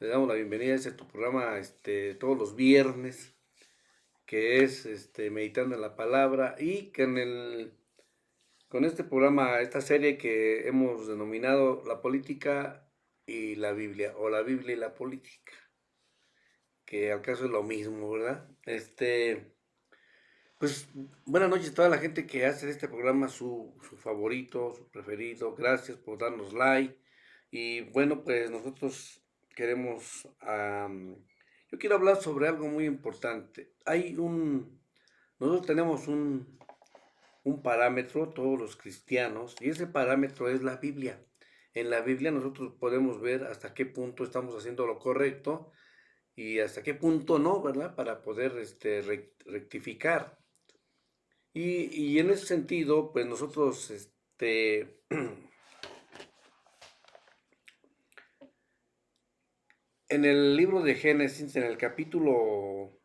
Le damos la bienvenida a este tu programa todos los viernes, que es Meditando en la Palabra, y que con este programa, esta serie que hemos denominado La Política y la Biblia, o la Biblia y la Política, que al caso es lo mismo, ¿verdad? Pues buenas noches a toda la gente que hace de este programa su favorito, su preferido. Gracias por darnos like. Y bueno, pues nosotros queremos, yo quiero hablar sobre algo muy importante. Nosotros tenemos un parámetro, todos los cristianos, y ese parámetro es la Biblia. En la Biblia nosotros podemos ver hasta qué punto estamos haciendo lo correcto y hasta qué punto no, ¿verdad? Para poder rectificar. Y en ese sentido, pues nosotros, en el libro de Génesis, en el capítulo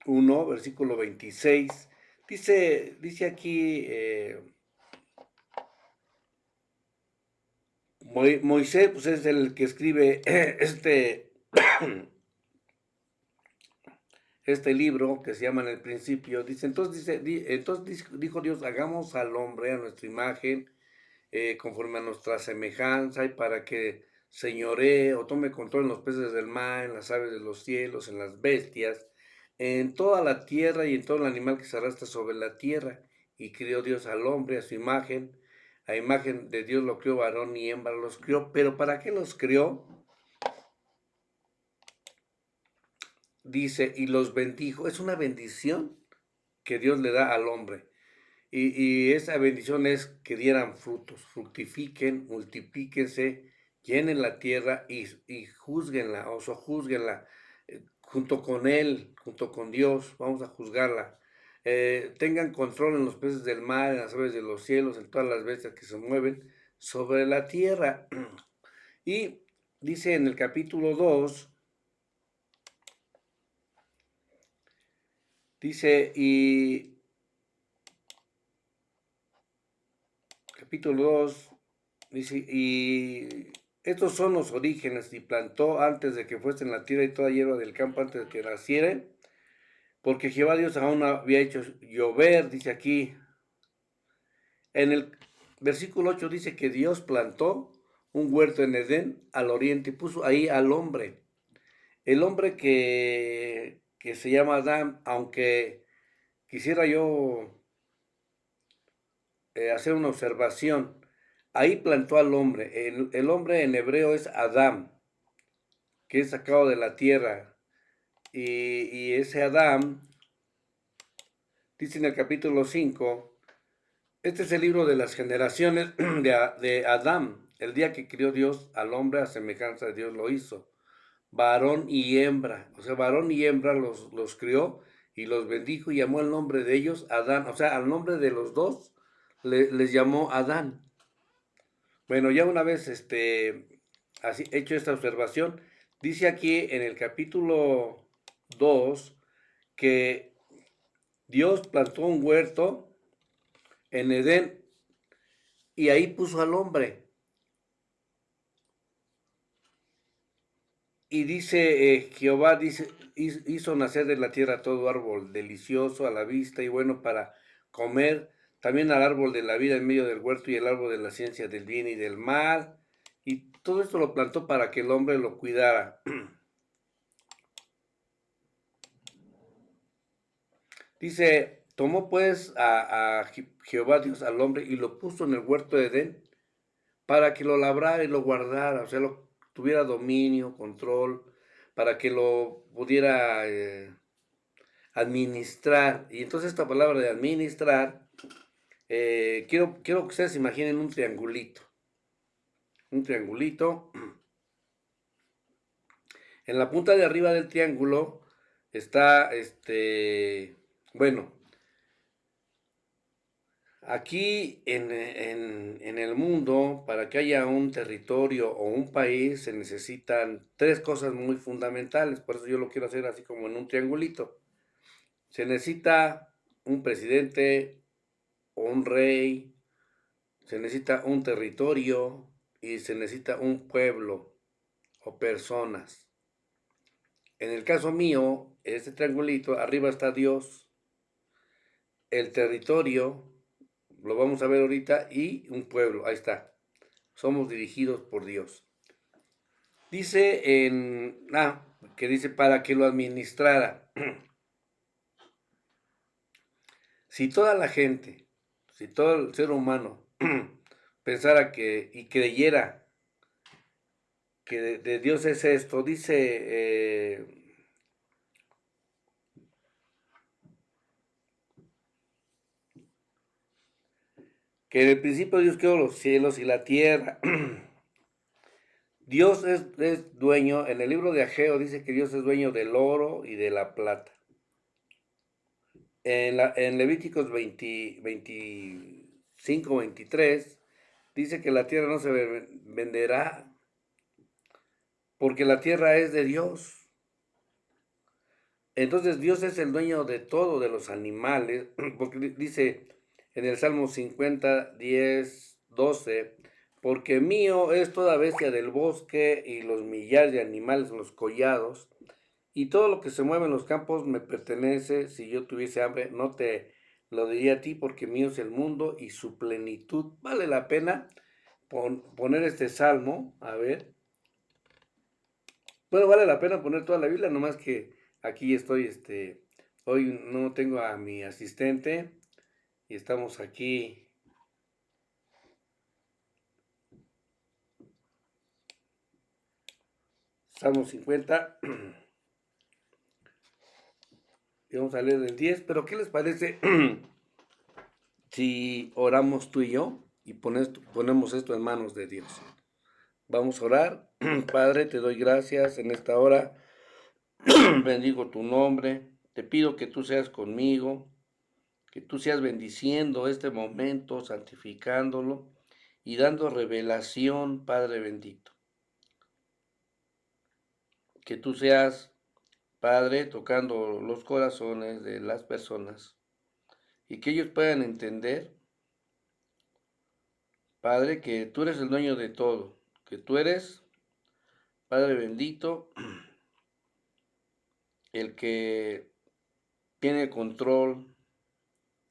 1, versículo 26, dice aquí, Moisés, pues es el que escribe este libro que se llama En el principio, dijo Dios, hagamos al hombre a nuestra imagen, conforme a nuestra semejanza, y para que señoree o tome control en los peces del mar, en las aves de los cielos, en las bestias, en toda la tierra y en todo el animal que se arrastra sobre la tierra. Y crió Dios al hombre a su imagen, a imagen de Dios lo crió, varón y hembra los crió. Pero ¿para qué los crió? Dice, y los bendijo. Es una bendición que Dios le da al hombre. Y esa bendición es que dieran frutos, fructifiquen, multiplíquense, llenen la tierra y juzguenla, o sojúzguenla, junto con Él, junto con Dios, vamos a juzgarla. Tengan control en los peces del mar, en las aves de los cielos, en todas las bestias que se mueven sobre la tierra. Y dice en el capítulo 2, dice, y capítulo 2 dice, y estos son los orígenes, y plantó antes de que fuese en la tierra y toda hierba del campo antes de que nacieren, porque Jehová Dios aún no había hecho llover, dice aquí. En el versículo 8 dice que Dios plantó un huerto en Edén al oriente y puso ahí al hombre. El hombre que se llama Adán, aunque quisiera yo hacer una observación, ahí plantó al hombre. El hombre en hebreo es Adán, que es sacado de la tierra. Y ese Adán, dice en el capítulo 5, este es el libro de las generaciones de Adán. El día que crió Dios al hombre a semejanza de Dios lo hizo. Varón y hembra. O sea, varón y hembra los crió y los bendijo y llamó el nombre de ellos Adán. O sea, al nombre de los dos les llamó Adán. Bueno, ya una vez así, hecho esta observación, dice aquí en el capítulo 2 que Dios plantó un huerto en Edén y ahí puso al hombre. Y dice Jehová, dice, hizo nacer de la tierra todo árbol delicioso a la vista y bueno para comer, también al árbol de la vida en medio del huerto y el árbol de la ciencia del bien y del mal. Y todo esto lo plantó para que el hombre lo cuidara. Dice, tomó pues a Jehová Dios al hombre y lo puso en el huerto de Edén para que lo labrara y lo guardara, o sea, lo tuviera dominio, control, para que lo pudiera administrar. Y entonces esta palabra de administrar, quiero que ustedes imaginen un triangulito. Un triangulito. En la punta de arriba del triángulo está, bueno, aquí en el mundo, para que haya un territorio o un país, se necesitan tres cosas muy fundamentales. Por eso yo lo quiero hacer así como en un triangulito. Se necesita un presidente o un rey, se necesita un territorio y se necesita un pueblo o personas. En el caso mío, este triangulito, arriba está Dios, el territorio, lo vamos a ver ahorita, y un pueblo, ahí está. Somos dirigidos por Dios. Dice que dice para que lo administrara. Si toda la gente, si todo el ser humano pensara que y creyera que de Dios es esto, dice que en el principio Dios creó los cielos y la tierra. Dios es dueño, en el libro de Ageo dice que Dios es dueño del oro y de la plata. En Levíticos 25, 23, dice que la tierra no se venderá porque la tierra es de Dios. Entonces Dios es el dueño de todo, de los animales, porque dice en el Salmo 50, 10, 12, porque mío es toda bestia del bosque y los millares de animales en los collados, y todo lo que se mueve en los campos me pertenece. Si yo tuviese hambre, no te lo diría a ti, porque mío es el mundo y su plenitud. Vale la pena poner este salmo, a ver. Bueno, vale la pena poner toda la Biblia, nomás que aquí estoy, hoy no tengo a mi asistente y estamos aquí. Salmo 50, y vamos a leer del 10, pero ¿qué les parece si oramos tú y yo y ponemos esto en manos de Dios? Vamos a orar. Padre, te doy gracias en esta hora. Bendigo tu nombre. Te pido que tú seas conmigo, que tú seas bendiciendo este momento, santificándolo y dando revelación, Padre bendito. Que tú seas, Padre, tocando los corazones de las personas y que ellos puedan entender, Padre, que tú eres el dueño de todo, que tú eres, Padre bendito, el que tiene control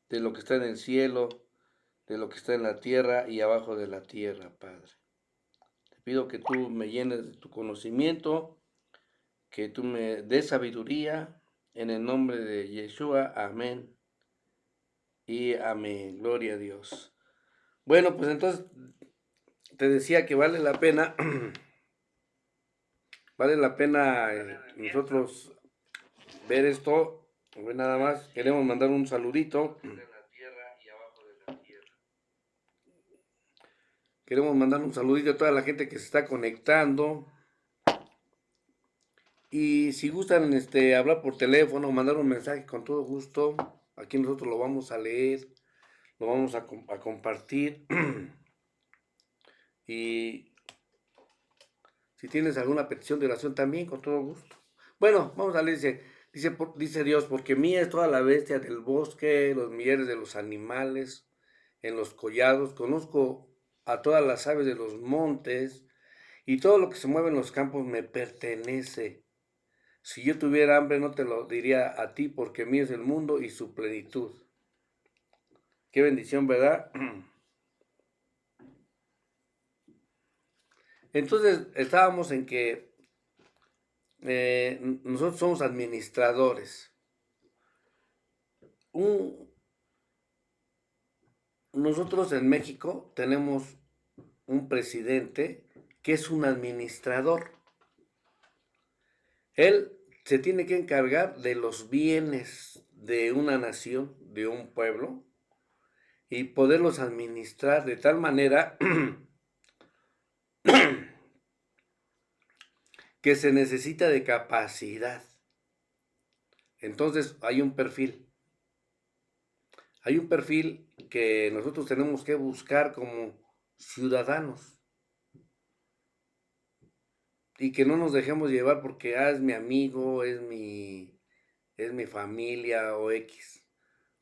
de lo que está en el cielo, de lo que está en la tierra y abajo de la tierra, Padre. Te pido que tú me llenes de tu conocimiento, que tú me des sabiduría, en el nombre de Yeshua, amén y amén. Gloria a Dios. Bueno, pues entonces te decía que vale la pena, vale la pena nosotros ver esto. Pues nada más, queremos mandar un saludito. Queremos mandar un saludito a toda la gente que se está conectando. Y si gustan hablar por teléfono, mandar un mensaje con todo gusto, aquí nosotros lo vamos a leer, lo vamos a compartir. Y si tienes alguna petición de oración también, con todo gusto. Bueno, vamos a leer, dice Dios, porque mía es toda la bestia del bosque, los millares de los animales, en los collados, conozco a todas las aves de los montes, y todo lo que se mueve en los campos me pertenece. Si yo tuviera hambre no te lo diría a ti, porque mío es el mundo y su plenitud. Qué bendición, ¿verdad? Entonces estábamos en que nosotros somos administradores. Nosotros en México tenemos un presidente que es un administrador. Él se tiene que encargar de los bienes de una nación, de un pueblo, y poderlos administrar de tal manera que se necesita de capacidad. Entonces hay un perfil. Hay un perfil que nosotros tenemos que buscar como ciudadanos. Y que no nos dejemos llevar porque es mi amigo, es mi familia o X.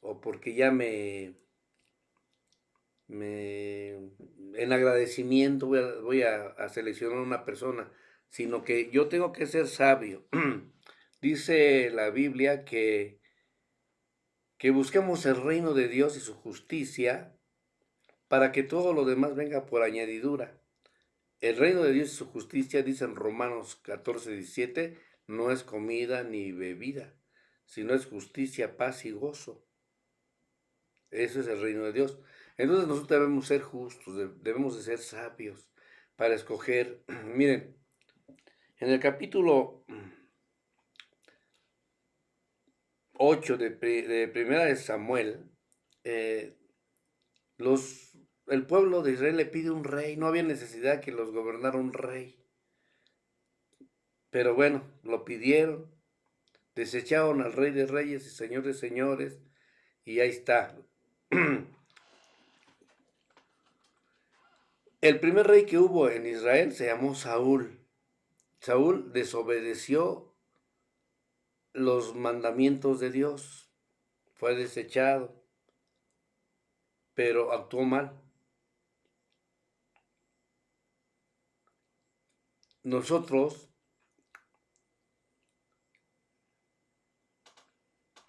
O porque ya me en agradecimiento voy a seleccionar una persona, sino que yo tengo que ser sabio. Dice la Biblia que busquemos el reino de Dios y su justicia para que todo lo demás venga por añadidura. El reino de Dios y su justicia, dice en Romanos 14:17, no es comida ni bebida, sino es justicia, paz y gozo. Eso es el reino de Dios. Entonces nosotros debemos ser justos, debemos de ser sabios para escoger. Miren, en el capítulo 8 de Primera de Samuel, eh, los, el pueblo de Israel le pide un rey. No había necesidad que los gobernara un rey. Pero bueno, lo pidieron, desecharon al rey de reyes y señor de señores, y ahí está. El primer rey que hubo en Israel se llamó Saúl. Saúl desobedeció los mandamientos de Dios, fue desechado, pero actuó mal. Nosotros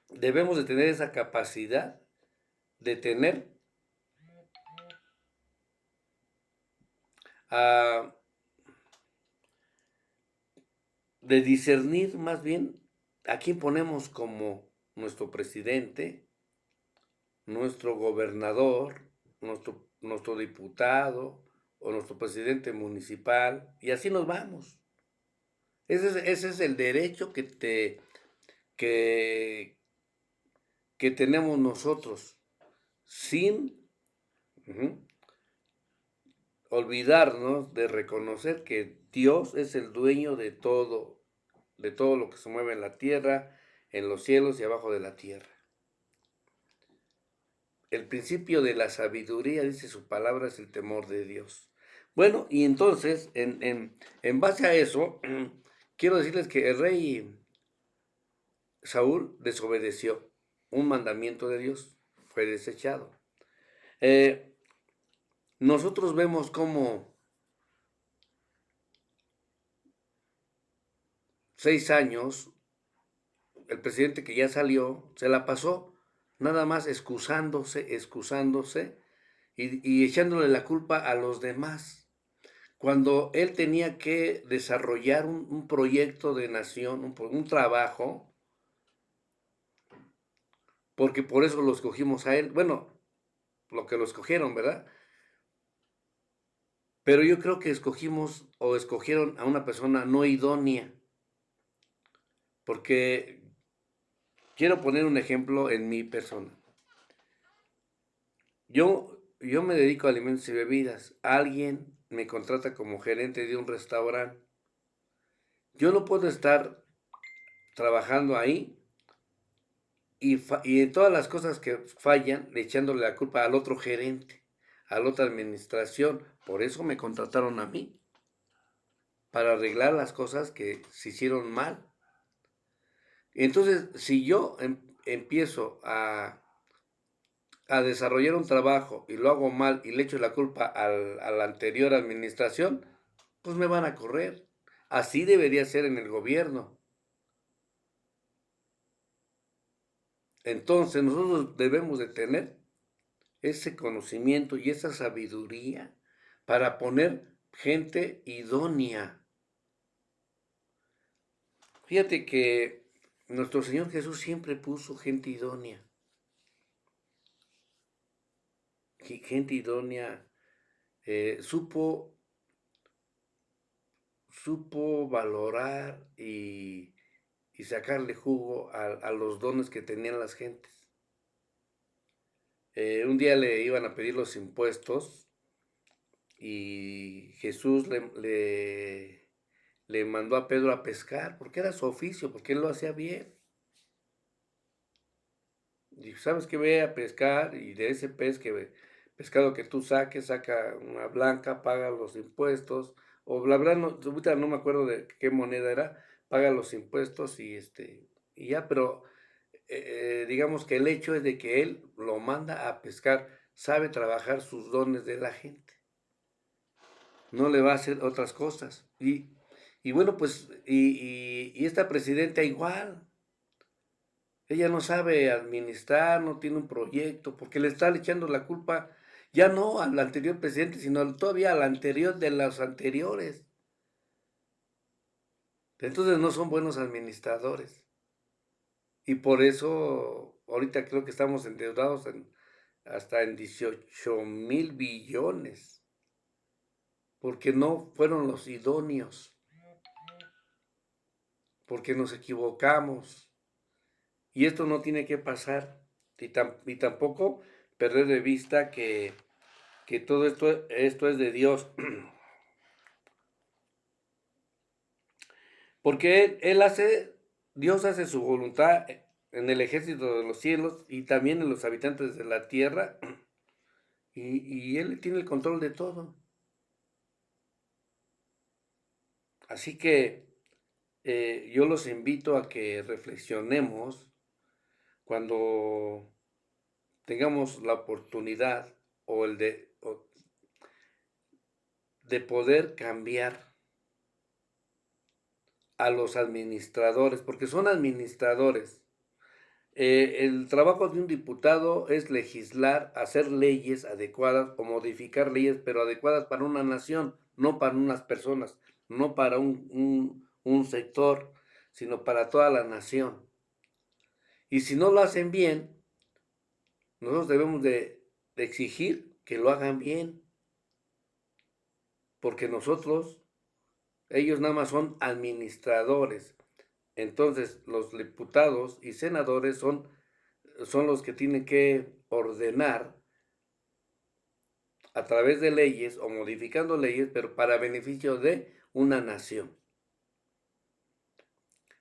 debemos de tener esa capacidad de tener, uh, de discernir más bien a quién ponemos como nuestro presidente, nuestro gobernador, nuestro diputado o nuestro presidente municipal, y así nos vamos. Ese es el derecho que, que tenemos nosotros, sin olvidarnos de reconocer que Dios es el dueño de todo lo que se mueve en la tierra, en los cielos y abajo de la tierra. El principio de la sabiduría, dice su palabra, es el temor de Dios. Bueno, y entonces, en base a eso, quiero decirles que el rey Saúl desobedeció un mandamiento de Dios, fue desechado. Nosotros vemos cómo 6 años, el presidente que ya salió, se la pasó nada más excusándose y echándole la culpa a los demás, cuando él tenía que desarrollar un proyecto de nación, un trabajo, porque por eso lo escogimos a él. Bueno, lo que lo escogieron, ¿verdad? Pero yo creo que escogimos o escogieron a una persona no idónea, porque quiero poner un ejemplo en mi persona. Yo me dedico a alimentos y bebidas. Alguien me contrata como gerente de un restaurante. Yo no puedo estar trabajando ahí y en todas las cosas que fallan, echándole la culpa al otro gerente, a la otra administración. Por eso me contrataron a mí, para arreglar las cosas que se hicieron mal. Entonces, si yo empiezo a desarrollar un trabajo y lo hago mal y le echo la culpa a la anterior administración, pues me van a correr. Así debería ser en el gobierno. Entonces nosotros debemos de tener ese conocimiento y esa sabiduría para poner gente idónea. Fíjate que nuestro Señor Jesús siempre puso gente idónea. Gente idónea, supo valorar y sacarle jugo a los dones que tenían las gentes. Un día le iban a pedir los impuestos y Jesús le mandó a Pedro a pescar, porque era su oficio, porque él lo hacía bien. Dijo, ¿sabes qué? Ve a pescar y de ese pescado que tú saques, saca una blanca, paga los impuestos, o la verdad no, ahorita no me acuerdo de qué moneda era, paga los impuestos y ya, pero digamos que el hecho es de que él lo manda a pescar, sabe trabajar sus dones de la gente. no le va a hacer otras cosas. Y bueno, pues, y esta presidenta igual, ella no sabe administrar, no tiene un proyecto, porque le está echando la culpa ya no al anterior presidente, sino todavía al anterior de los anteriores. Entonces no son buenos administradores. Y por eso ahorita creo que estamos endeudados hasta en 18,000 billones, porque no fueron los idóneos, porque nos equivocamos. Y esto no tiene que pasar. Y tampoco perder de vista que todo esto es de Dios. Porque Dios hace su voluntad en el ejército de los cielos y también en los habitantes de la tierra. Y Él tiene el control de todo. Así que yo los invito a que reflexionemos cuando tengamos la oportunidad o de poder cambiar a los administradores, porque son administradores. El trabajo de un diputado es legislar, hacer leyes adecuadas o modificar leyes, pero adecuadas para una nación, no para unas personas, no para un sector, sino para toda la nación. Y si no lo hacen bien, nosotros debemos de exigir que lo hagan bien, porque ellos nada más son administradores. Entonces, los diputados y senadores son los que tienen que ordenar a través de leyes o modificando leyes, pero para beneficio de una nación.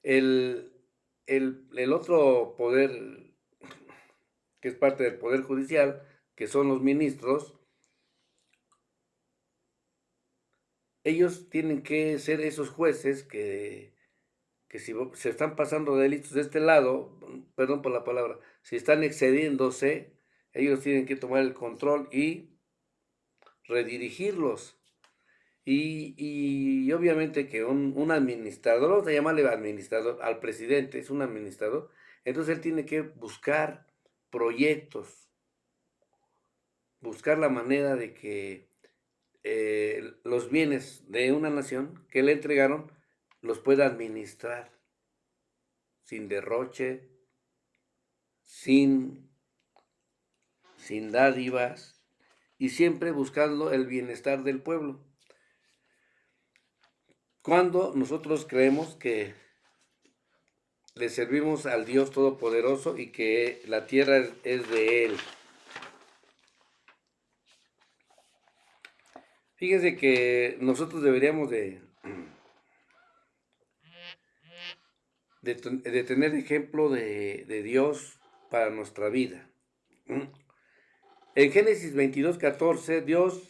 El, el otro poder, que es parte del poder judicial, que son los ministros, ellos tienen que ser esos jueces que si se están pasando delitos de este lado, perdón por la palabra, si están excediéndose, ellos tienen que tomar el control y redirigirlos. Y obviamente que un administrador, vamos a llamarle administrador, al presidente es un administrador, entonces él tiene que buscar proyectos, buscar la manera de que los bienes de una nación que le entregaron los pueda administrar sin derroche, sin, sin dádivas y siempre buscando el bienestar del pueblo. Cuando nosotros creemos que le servimos al Dios Todopoderoso y que la tierra es de Él. Fíjense que nosotros deberíamos de tener ejemplo de Dios para nuestra vida. En Génesis 22:14, Dios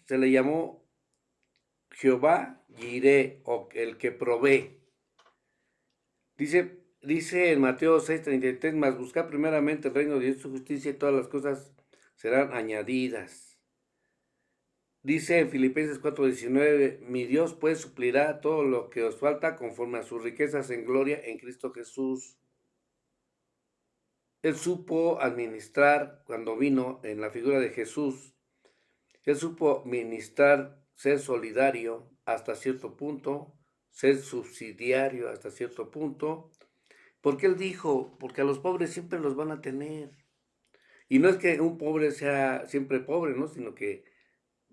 se le llamó Jehová Jireh, o el que provee. Dice en Mateo 6:33, mas buscar primeramente el reino de Dios y su justicia y todas las cosas serán añadidas. Dice en Filipenses 4:19, mi Dios pues suplirá todo lo que os falta conforme a sus riquezas en gloria en Cristo Jesús. Él supo administrar cuando vino en la figura de Jesús. Él supo ministrar, ser solidario hasta cierto punto, ser subsidiario hasta cierto punto, porque él dijo, porque a los pobres siempre los van a tener. Y no es que un pobre sea siempre pobre, ¿no? Sino que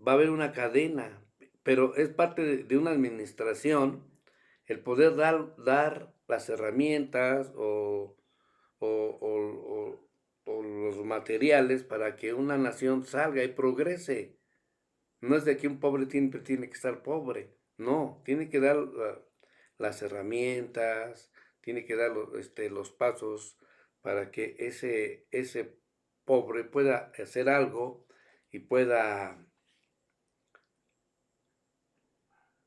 va a haber una cadena, pero es parte de una administración el poder dar las herramientas o los materiales para que una nación salga y progrese. No es de que un pobre siempre tiene que estar pobre, no, tiene que dar las herramientas, tiene que dar los pasos para que ese pobre pueda hacer algo y pueda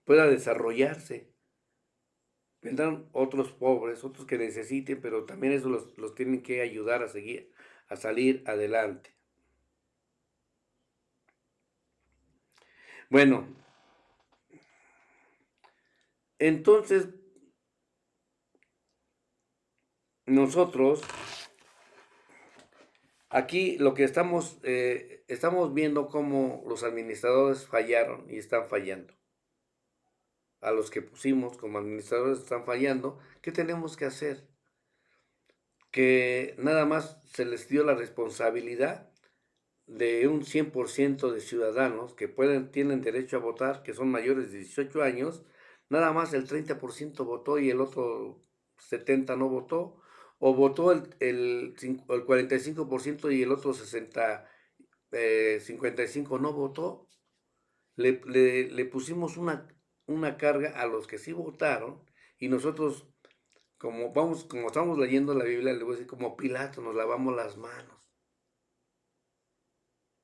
desarrollarse. Vendrán otros pobres, otros que necesiten, pero también eso los tienen que ayudar a salir adelante. Bueno, Entonces, nosotros aquí lo que estamos viendo cómo los administradores fallaron y están fallando. A los que pusimos como administradores están fallando. ¿Qué tenemos que hacer? Que nada más se les dio la responsabilidad de un 100% de ciudadanos que tienen derecho a votar, que son mayores de 18 años, nada más el 30% votó y el otro 70% no votó, o votó el 45% y el otro 55% no votó. Le pusimos una carga a los que sí votaron y nosotros, como estamos leyendo la Biblia, le voy a decir, como Pilato, nos lavamos las manos.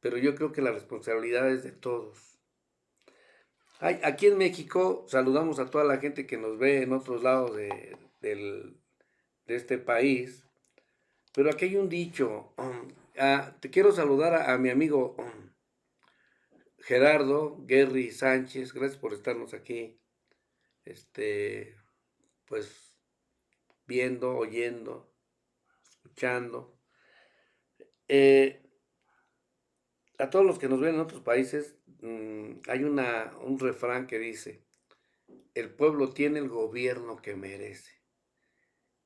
Pero yo creo que la responsabilidad es de todos. Aquí en México saludamos a toda la gente que nos ve en otros lados de este país, pero aquí hay un dicho. Te quiero saludar a mi amigo Gerardo Guerri Sánchez, gracias por estarnos aquí, pues viendo, oyendo, escuchando. Eh, a todos los que nos ven en otros países, hay un refrán que dice, el pueblo tiene el gobierno que merece.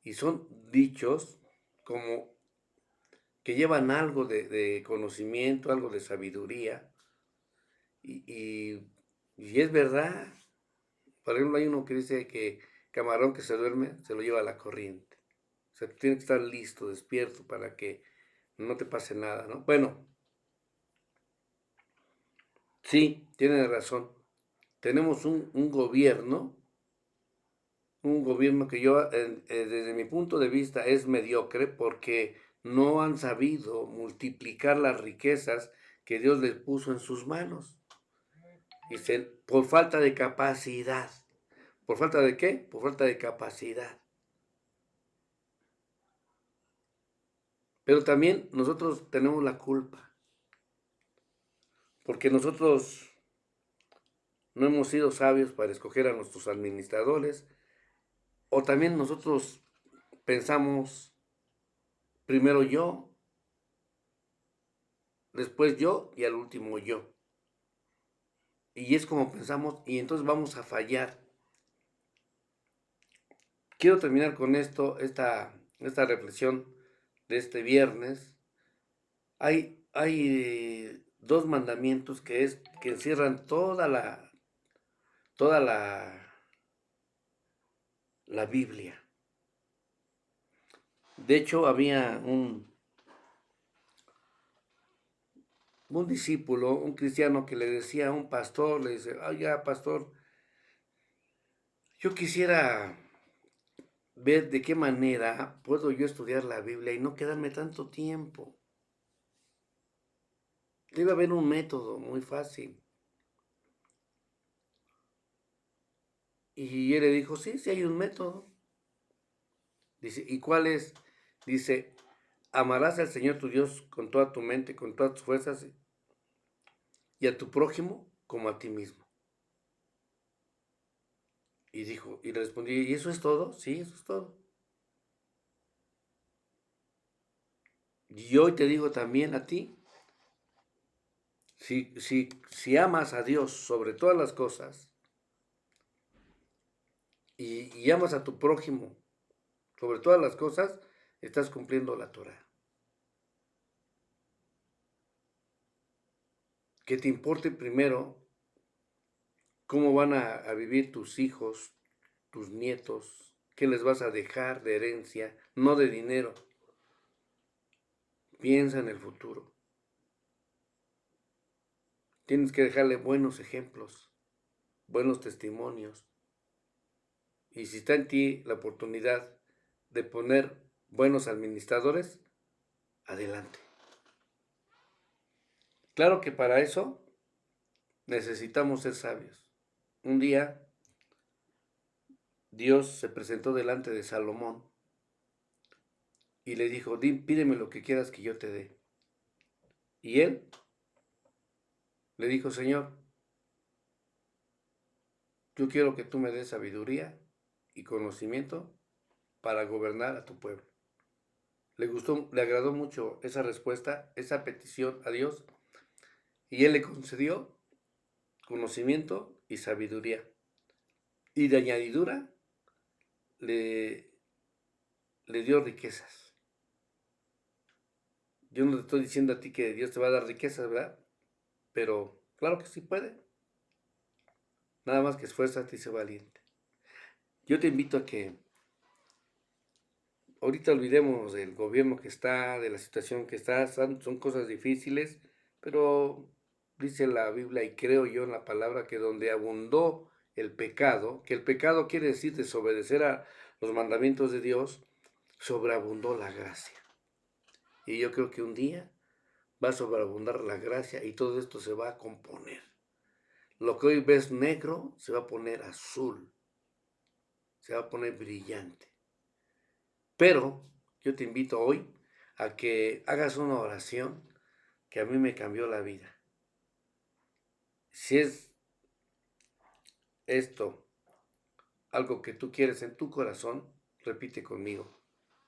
Y son dichos como que llevan algo de conocimiento, algo de sabiduría, y, y, y es verdad. Por ejemplo, hay uno que dice que camarón que se duerme se lo lleva a la corriente. O sea, tú tienes que estar listo, despierto, para que no te pase nada, ¿no? Bueno, sí, tienes razón. Tenemos un gobierno que yo, desde mi punto de vista, es mediocre porque no han sabido multiplicar las riquezas que Dios les puso en sus manos. Por falta de capacidad. ¿Por falta de qué? Por falta de capacidad. Pero también nosotros tenemos la culpa, porque nosotros no hemos sido sabios para escoger a nuestros administradores, o también nosotros pensamos primero yo, después yo y al último yo. Y es como pensamos y entonces vamos a fallar. Quiero terminar con esta reflexión de este viernes. Hay dos mandamientos que encierran toda la Biblia. De hecho, había un discípulo, un cristiano, que le decía a un pastor, le dice, oiga, pastor, yo quisiera ver de qué manera puedo yo estudiar la Biblia y no quedarme tanto tiempo. Debe haber un método muy fácil. Y él le dijo, sí, sí hay un método. Dice, ¿y cuál es? Dice, amarás al Señor tu Dios con toda tu mente, con todas tus fuerzas, y a tu prójimo como a ti mismo. Y le respondí, ¿y eso es todo? Sí, eso es todo. Y hoy te digo también a ti, si amas a Dios sobre todas las cosas y amas a tu prójimo sobre todas las cosas, estás cumpliendo la Torah. Que te importe primero cómo van a vivir tus hijos, tus nietos, qué les vas a dejar de herencia, no de dinero. Piensa en el futuro. Tienes que dejarle buenos ejemplos, buenos testimonios. Y si está en ti la oportunidad de poner buenos administradores, adelante. Claro que para eso necesitamos ser sabios. Un día Dios se presentó delante de Salomón y le dijo, pídeme lo que quieras que yo te dé. Y él le dijo, Señor, yo quiero que tú me des sabiduría y conocimiento para gobernar a tu pueblo. Le gustó, le agradó mucho esa respuesta, esa petición a Dios, y Él le concedió conocimiento y sabiduría. Y de añadidura le, le dio riquezas. Yo no te estoy diciendo a ti que Dios te va a dar riquezas, ¿verdad? Pero claro que sí puede. Nada más que esfuérzate y sé valiente. Yo te invito a que ahorita olvidemos del gobierno que está, de la situación que está, son cosas difíciles, pero dice la Biblia y creo yo en la palabra que donde abundó el pecado, que el pecado quiere decir desobedecer a los mandamientos de Dios, sobreabundó la gracia. Y yo creo que un día va a sobreabundar la gracia y todo esto se va a componer. Lo que hoy ves negro se va a poner azul, se va a poner brillante. Pero yo te invito hoy a que hagas una oración que a mí me cambió la vida. Si es esto algo que tú quieres en tu corazón, repite conmigo.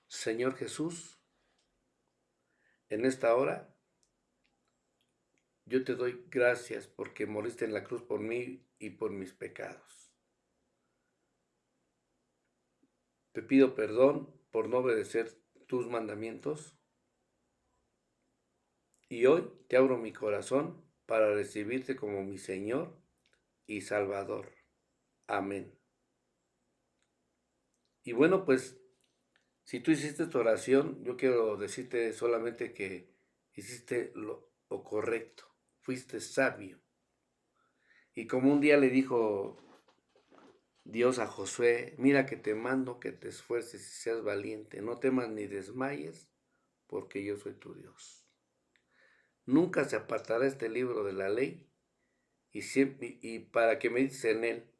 Señor Jesús, en esta hora yo te doy gracias porque moriste en la cruz por mí y por mis pecados. Te pido perdón por no obedecer tus mandamientos y hoy te abro mi corazón para recibirte como mi Señor y Salvador. Amén. Y bueno, pues si tú hiciste tu oración, yo quiero decirte solamente que hiciste lo correcto, fuiste sabio. Y como un día le dijo Dios a Josué, mira que te mando que te esfuerces y seas valiente, no temas ni desmayes, porque yo soy tu Dios. Nunca se apartará este libro de la ley y para que medites en él,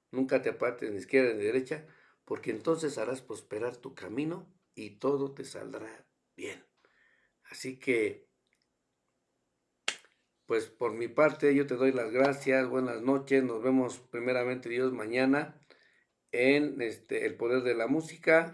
nunca te apartes ni izquierda ni derecha, porque entonces harás prosperar tu camino y todo te saldrá bien. Así que, pues por mi parte, yo te doy las gracias, buenas noches, nos vemos primeramente Dios mañana en El Poder de la Música.